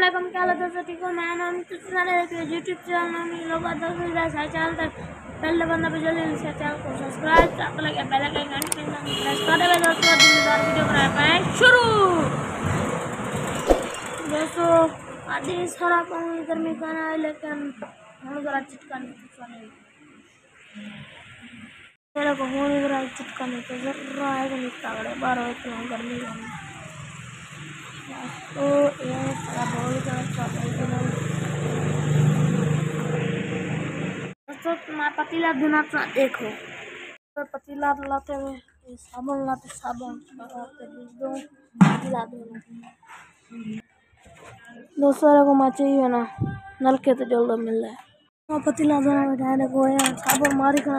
वालेकुम, क्या हाल है दोस्तों? ठीक हो? मैं नाम यूट्यूब चैनल में लोग चैनल तक पहले बंदा पे जल्दी से चैनल को सब्सक्राइब आपको लगे पहले कहीं घंटे प्रेस कर देवे दोस्तों। दिनदार वीडियो बनाए हैं शुरू। दोस्तों आदि सारा पानी गर्मी का है लेकिन हम जरा चिटकाने मेरे को होने जरा चिटकाने तो जरा है कि नहीं तागड़े 12 इतना गर्मी है तो ये सारा बहुत दोस्तों मैं पतीला धुना देखो तो पतीला लाते हुए साबुन लाते साबुन दो पतीला धुना दोस्तों को मैं चाहिए ना नलके तो जल्द मिल रहा है पतीला धुना बैठा देखो यार साबुन मारी का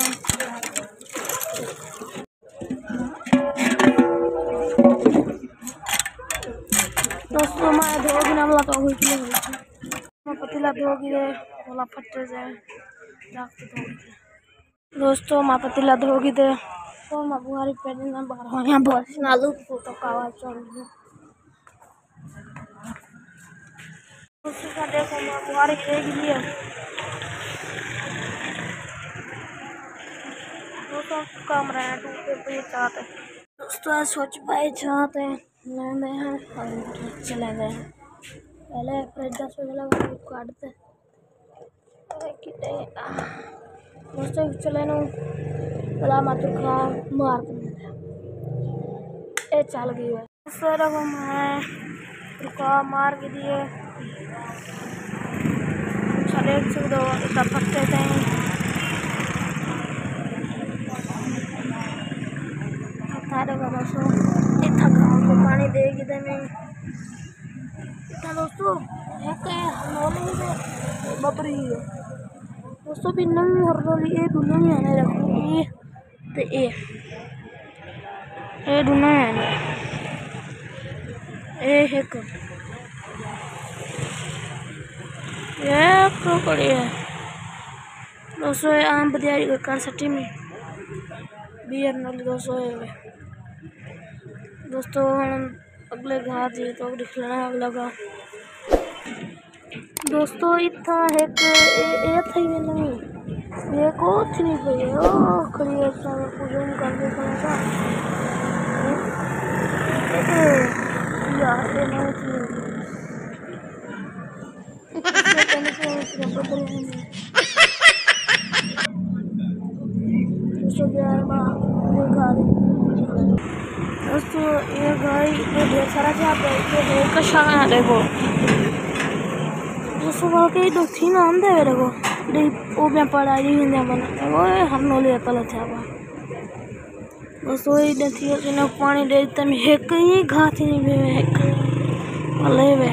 दोस्तों मैं धोगी ना बोला तो हुई मैं पतीला धोगी दे बोला फटे जाए दोस्तों मैं पतीला धोगी दे तो मैं बुहारी पहले ना बाहर यहाँ बस नालू फोटो का आवाज चल रही है दोस्तों का देखो मैं बुहारी देख लिया दोस्तों कमरा है टूटे पे चाहते दोस्तों सोच पाए चाहते हैं चले गए पहले फ्रिज लगा काटते दोस्तों चले नो बला मात्र खा मार ए चल गई है दोस्तों रखो मैं रुका मार के दिए चले दो इतना फटते थे दोस्तों इतना गाँव को पानी देगी दे में इतना दोस्तों बबरी दोस्तों भी नवी हरदोली ये दुनिया नहीं आने रखूँगी तो ये दुनिया आने एक ये क्यों पड़ी है दोस्तों आम बदियारी को कर सटी में बियर नल दोस्तों हम अगले घाट जी तो दिखना अगला गा दोस्तों इतना है कि ये थी नहीं ये को नहीं गई ओ खड़ी है सारा पूजन कर दे सा यार ये नहीं थी दोस्तों ये गाय ढेर सारा कशा देखो दोस्तों वाकई तो थी ना हम दे देखो वो मैं पढ़ाई नहीं बना वो हम नो ले पल था दोस्तों ये थी कि ना पानी दे तम एक ही घा थी नहीं एक ले वे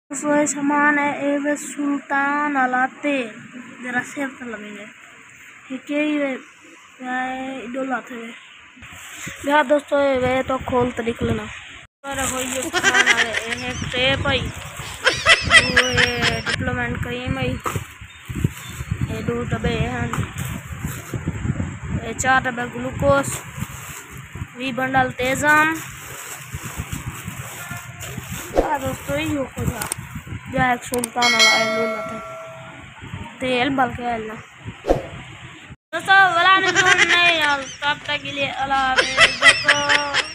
दोस्तों सामान है ए सुल्तान अलाते जरा सेव कर लगेंगे ठीक है डोला थे यार दोस्तों वे तो खोल तो निकल लेना टेप आई डिप्लोमेंट क्रीम आई ये 2 डब्बे हैं ये 4 डब्बे ग्लूकोज 20 बंडल तेजाम दोस्तों ही हो जा एक सुल्तान वाला तेल बल्कि आना दोस्तों वाला नहीं तब तक के लिए अल्लाह हाफ़िज़।